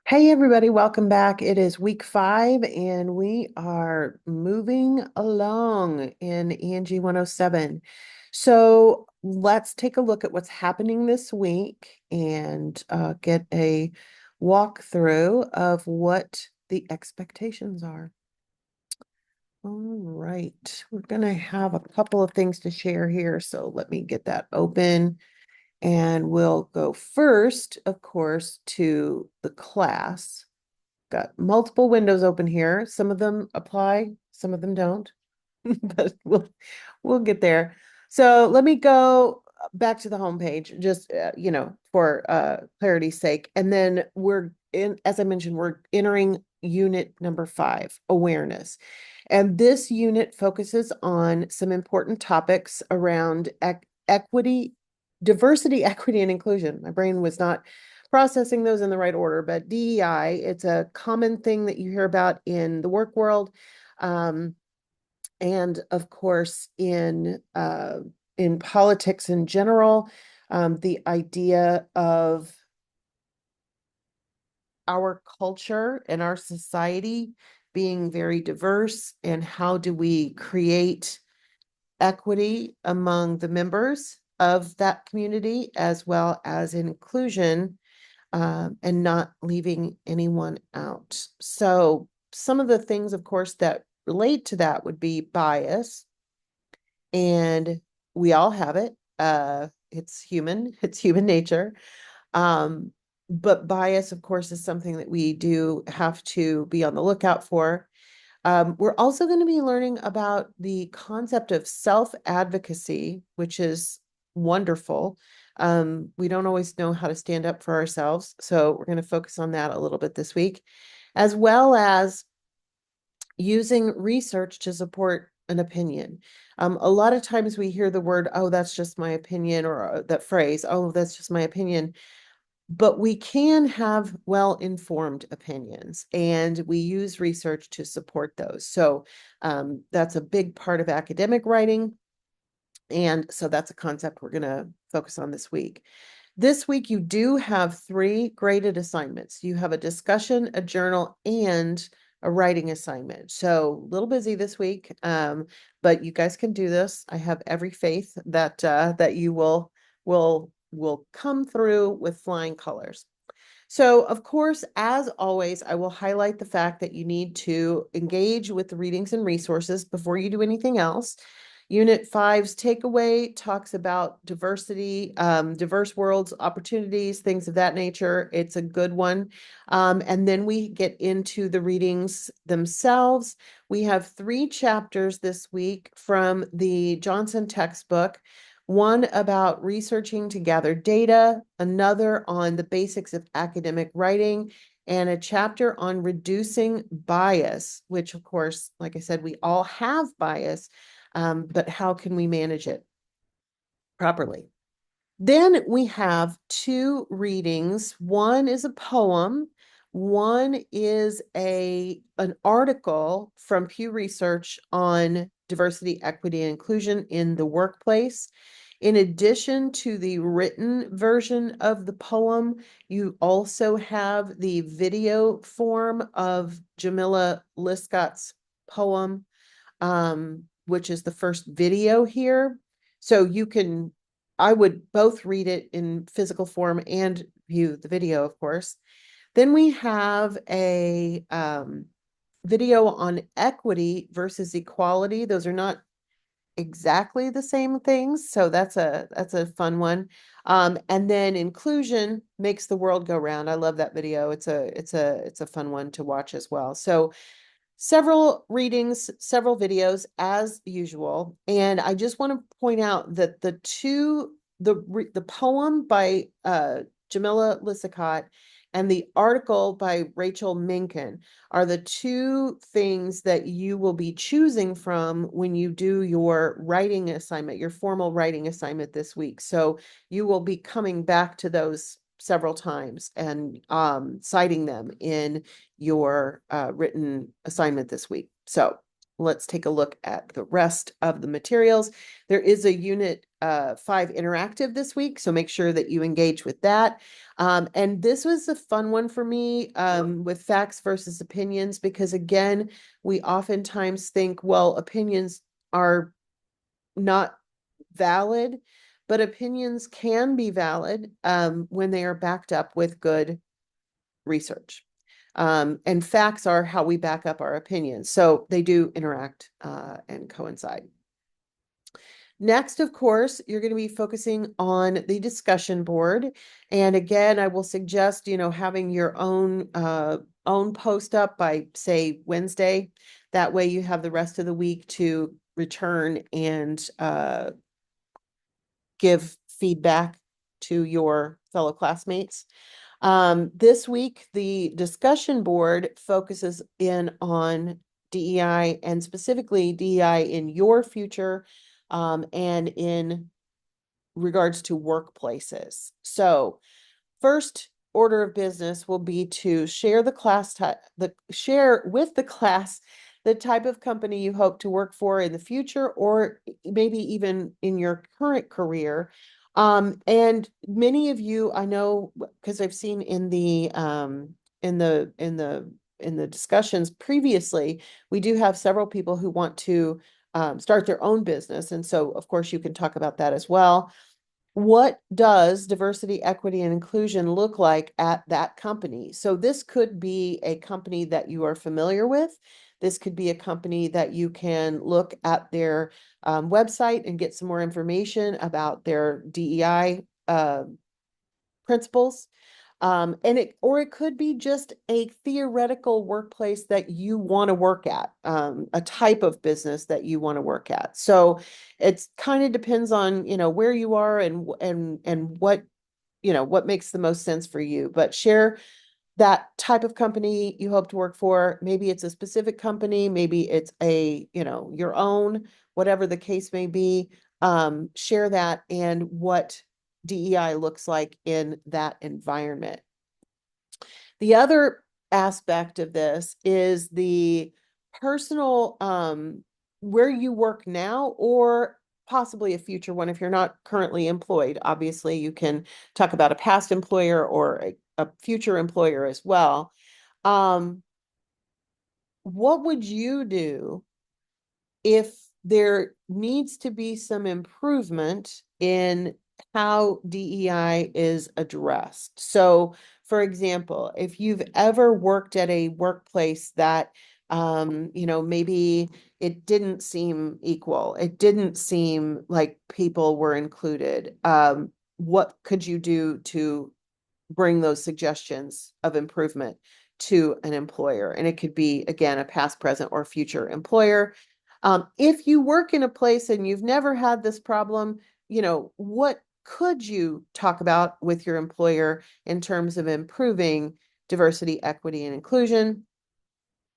Hey everybody, welcome back. It is week 5 and we are moving along in ENG 107. So let's take a look at what's happening this week and get a walkthrough of what the expectations are. All right, we're going to have a couple of things to share here. So let me get that open. And we'll go first, of course, to the class. Got multiple windows open here. Some of them apply, some of them don't, but we'll get there. So let me go back to the home page, just for clarity's sake. And then as I mentioned, we're entering unit number 5, awareness. And this unit focuses on some important topics around equity, diversity, equity, and inclusion. My brain was not processing those in the right order, but DEI, it's a common thing that you hear about in the work world. And of course, in politics in general, the idea of our culture and our society being very diverse, and how do we create equity among the members of that community, as well as inclusion, and not leaving anyone out. So some of the things, of course, that relate to that would be bias, and we all have it. It's human, it's human nature. Um, but bias, of course, is something that we do have to be on the lookout for. We're also going to be learning about the concept of self-advocacy, which is wonderful. We don't always know how to stand up for ourselves, so we're going to focus on that a little bit this week, as well as using research to support an opinion. A lot of times we hear the word, oh, that's just my opinion, or that phrase, oh, that's just my opinion. But we can have well-informed opinions, and we use research to support those. So that's a big part of academic writing. And so that's a concept we're going to focus on this week. This week, you do have 3 graded assignments. You have a discussion, a journal, and a writing assignment. So a little busy this week, but you guys can do this. I have every faith that that you will come through with flying colors. So, of course, as always, I will highlight the fact that you need to engage with the readings and resources before you do anything else. Unit 5's takeaway talks about diversity, diverse worlds, opportunities, things of that nature. It's a good one. And then we get into the readings themselves. We have 3 chapters this week from the Johnson textbook. One about researching to gather data, another on the basics of academic writing, and a chapter on reducing bias, which, of course, like I said, we all have bias, but how can we manage it properly? Then we have 2 readings. One is a poem. One is an article from Pew Research on diversity, equity, and inclusion in the workplace. In addition to the written version of the poem, you also have the video form of Jamila Liscott's poem, which is the first video here. So I would both read it in physical form and view the video, of course. Then we have a video on equity versus equality. Those are not exactly the same things, so that's a fun one. And then inclusion makes the world go round. I love that video. It's a fun one to watch as well. So several readings, several videos as usual. And I just want to point out that the poem by Jamila Lissicott and the article by Rachel Minkin are the 2 things that you will be choosing from when you do your writing assignment, your formal writing assignment this week. So you will be coming back to those several times and citing them in your written assignment this week. So let's take a look at the rest of the materials. There is a unit WW5 interactive this week, so make sure that you engage with that. And this was a fun one for me, with facts versus opinions, because again, we oftentimes think, well, opinions are not valid, but opinions can be valid when they are backed up with good research. And facts are how we back up our opinions. So they do interact and coincide. Next, of course, you're going to be focusing on the discussion board. And again, I will suggest, having your own post up by, say, Wednesday. That way you have the rest of the week to return and give feedback to your fellow classmates. This week, the discussion board focuses in on DEI, and specifically DEI in your future, and in regards to workplaces. So first order of business will be to share share with the class the type of company you hope to work for in the future, or maybe even in your current career. And many of you, I know, because I've seen in the discussions previously, we do have several people who want to start their own business. And so, of course, you can talk about that as well. What does diversity, equity, and inclusion look like at that company? So this could be a company that you are familiar with. This could be a company that you can look at their website and get some more information about their DEI principles. Or it could be just a theoretical workplace that you want to work at, a type of business that you want to work at. So it's kind of depends on, where you are and what makes the most sense for you. But share that type of company you hope to work for. Maybe it's a specific company, maybe it's your own, whatever the case may be. Share that and what DEI looks like in that environment. The other aspect of this is the personal, where you work now, or possibly a future one. If you're not currently employed, obviously you can talk about a past employer or a future employer as well. What would you do if there needs to be some improvement in how DEI is addressed? So, for example, if you've ever worked at a workplace that, maybe it didn't seem equal, it didn't seem like people were included, what could you do to bring those suggestions of improvement to an employer? And it could be, again, a past, present, or future employer. If you work in a place and you've never had this problem, what could you talk about with your employer in terms of improving diversity, equity, and inclusion?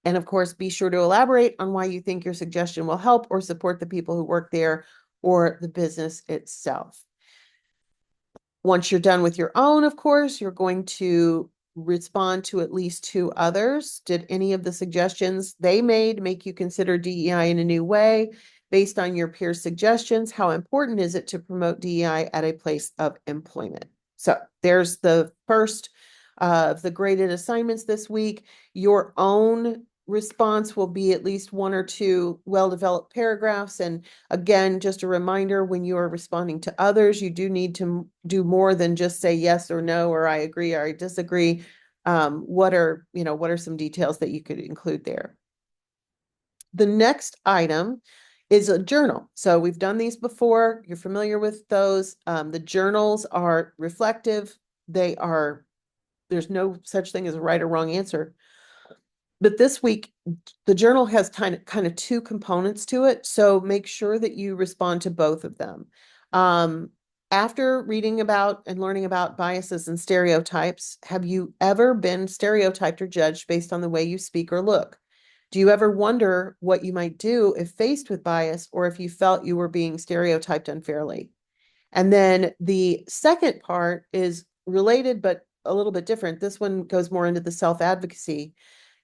And of course, be sure to elaborate on why you think your suggestion will help or support the people who work there or the business itself. Once you're done with your own, of course, you're going to respond to at least 2 others. Did any of the suggestions they made make you consider DEI in a new way? Based on your peers' suggestions, how important is it to promote DEI at a place of employment? So there's the first of the graded assignments this week. Your own response will be at least 1 or 2 well-developed paragraphs. And again, just a reminder, when you are responding to others, you do need to do more than just say yes or no, or I agree or I disagree. What are some details that you could include there? The next item is a journal. So we've done these before. You're familiar with those. The journals are reflective. There's no such thing as a right or wrong answer. But this week, the journal has kind of 2 components to it. So make sure that you respond to both of them. After reading about and learning about biases and stereotypes, have you ever been stereotyped or judged based on the way you speak or look? Do you ever wonder what you might do if faced with bias, or if you felt you were being stereotyped unfairly? And then the second part is related, but a little bit different. This one goes more into the self-advocacy.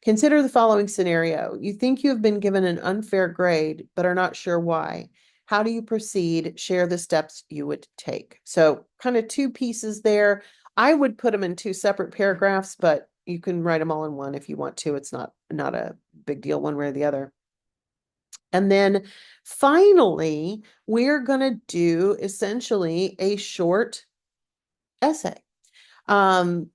Consider the following scenario. You think you have been given an unfair grade, but are not sure why. How do you proceed? Share the steps you would take. So kind of two pieces there. I would put them in two separate paragraphs, but you can write them all in one if you want to. It's not a big deal one way or the other. And then finally, we're going to do essentially a short essay.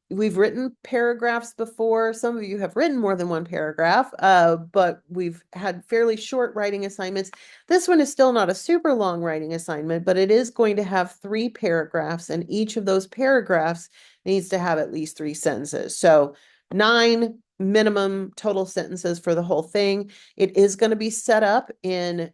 We've written paragraphs before. Some of you have written more than one paragraph, but we've had fairly short writing assignments. This one is still not a super long writing assignment, but it is going to have 3 paragraphs, and each of those paragraphs needs to have at least 3 sentences. So 9 minimum total sentences for the whole thing. It is going to be set up in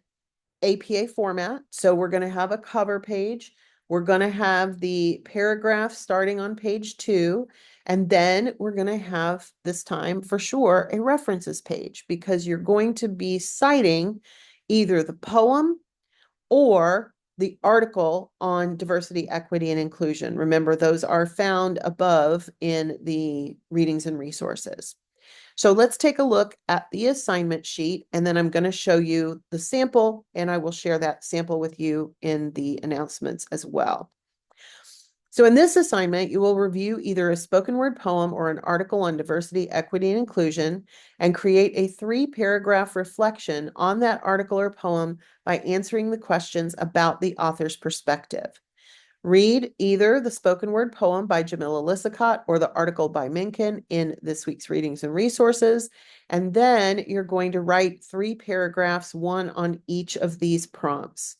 APA format. So we're going to have a cover page. We're going to have the paragraph starting on page 2. And then we're going to have this time for sure a references page, because you're going to be citing either the poem or the article on diversity, equity, and inclusion. Remember, those are found above in the readings and resources. So let's take a look at the assignment sheet, and then I'm going to show you the sample, and I will share that sample with you in the announcements as well. So in this assignment, you will review either a spoken word poem or an article on diversity, equity, and inclusion, and create a 3-paragraph reflection on that article or poem by answering the questions about the author's perspective. Read either the spoken word poem by Jamila Lissicott or the article by Minkin in this week's readings and resources. And then you're going to write 3 paragraphs, one on each of these prompts.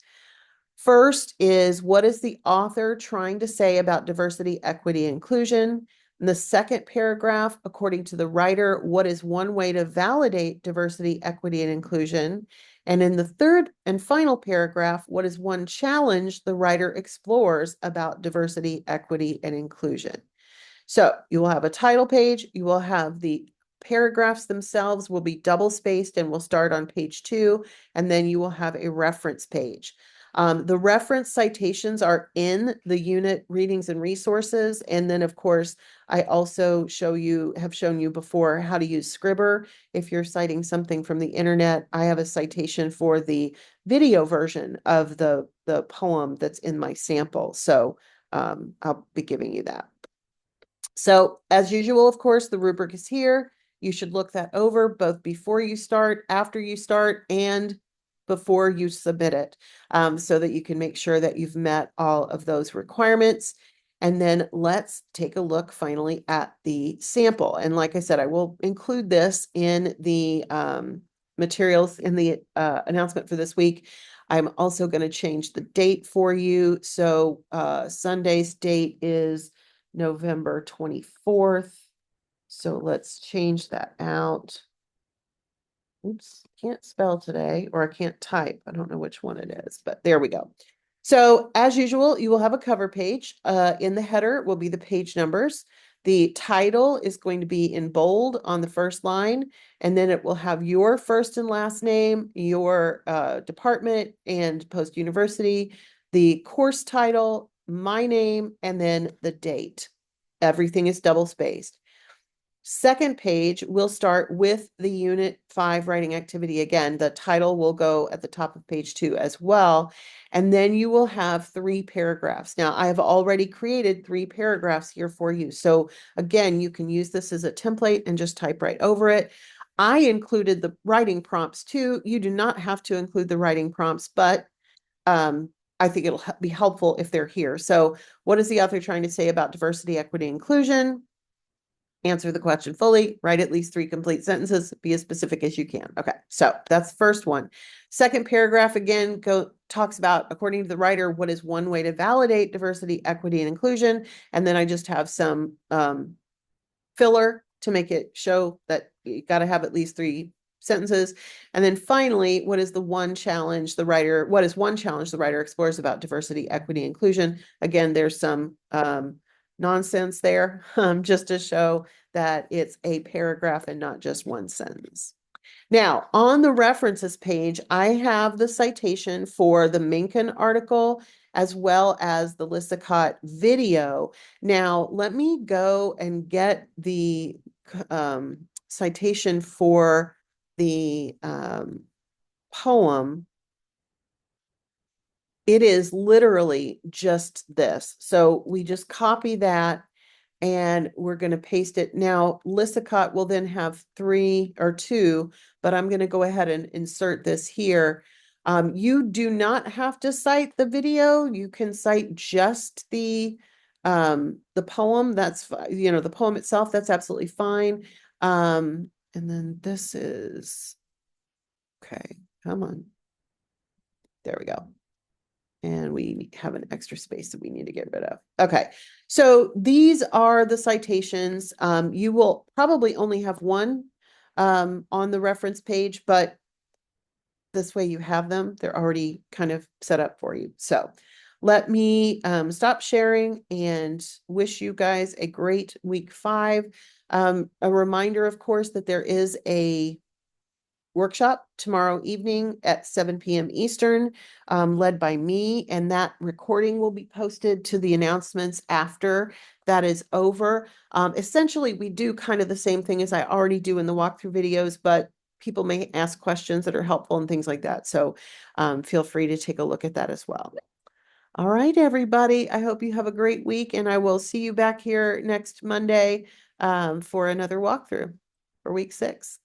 First is, what is the author trying to say about diversity, equity, and inclusion? In the second paragraph, according to the writer, what is one way to validate diversity, equity, and inclusion? And in the third and final paragraph, what is one challenge the writer explores about diversity, equity, and inclusion? So you will have a title page, you will have the paragraphs themselves will be double spaced and will start on page 2, and then you will have a reference page. The reference citations are in the unit readings and resources. And then, of course, I also have shown you before how to use Scribber. If you're citing something from the internet, I have a citation for the video version of the poem that's in my sample. So I'll be giving you that. So as usual, of course, the rubric is here. You should look that over both before you start, after you start, and before you submit it, so that you can make sure that you've met all of those requirements. And then let's take a look finally at the sample. And like I said, I will include this in the materials in the announcement for this week. I'm also going to change the date for you. So Sunday's date is November 24th. So let's change that out. Oops, can't spell today, or I can't type. I don't know which one it is, but there we go. So as usual, you will have a cover page. In the header will be the page numbers. The title is going to be in bold on the first line, and then it will have your first and last name, your department and post-university, the course title, my name, and then the date. Everything is double spaced. Second page, we'll start with the Unit 5 writing activity again. The title will go at the top of page 2 as well. And then you will have 3 paragraphs. Now, I have already created 3 paragraphs here for you. So again, you can use this as a template and just type right over it. I included the writing prompts too. You do not have to include the writing prompts, but I think it'll be helpful if they're here. So what is the author trying to say about diversity, equity, inclusion? Answer the question fully, write at least 3 complete sentences, be as specific as you can. Okay, so that's the first one. Second paragraph again talks about, according to the writer, what is one way to validate diversity, equity, and inclusion. And then I just have some filler to make it show that you got to have at least 3 sentences. And then finally, what is one challenge the writer explores about diversity, equity, inclusion? Again, there's some nonsense there, just to show that it's a paragraph and not just one sentence. Now, on the references page, I have the citation for the Minkin article as well as the Lissicott video. Now, let me go and get the citation for the poem. It is literally just this. So we just copy that and we're going to paste it. Now, Lissicott will then have 3 or 2, but I'm going to go ahead and insert this here. You do not have to cite the video. You can cite just the poem. That's, the poem itself. That's absolutely fine. And then this is, okay, come on. There we go. And we have an extra space that we need to get rid of. Okay, so these are the citations. You will probably only have one on the reference page, but this way you have them. They're already kind of set up for you. So let me stop sharing and wish you guys a great week 5. A reminder, of course, that there is a workshop tomorrow evening at 7 p.m. Eastern, led by me, and that recording will be posted to the announcements after that is over. Essentially, we do kind of the same thing as I already do in the walkthrough videos, but people may ask questions that are helpful and things like that. So feel free to take a look at that as well. All right, everybody. I hope you have a great week, and I will see you back here next Monday for another walkthrough for week 6.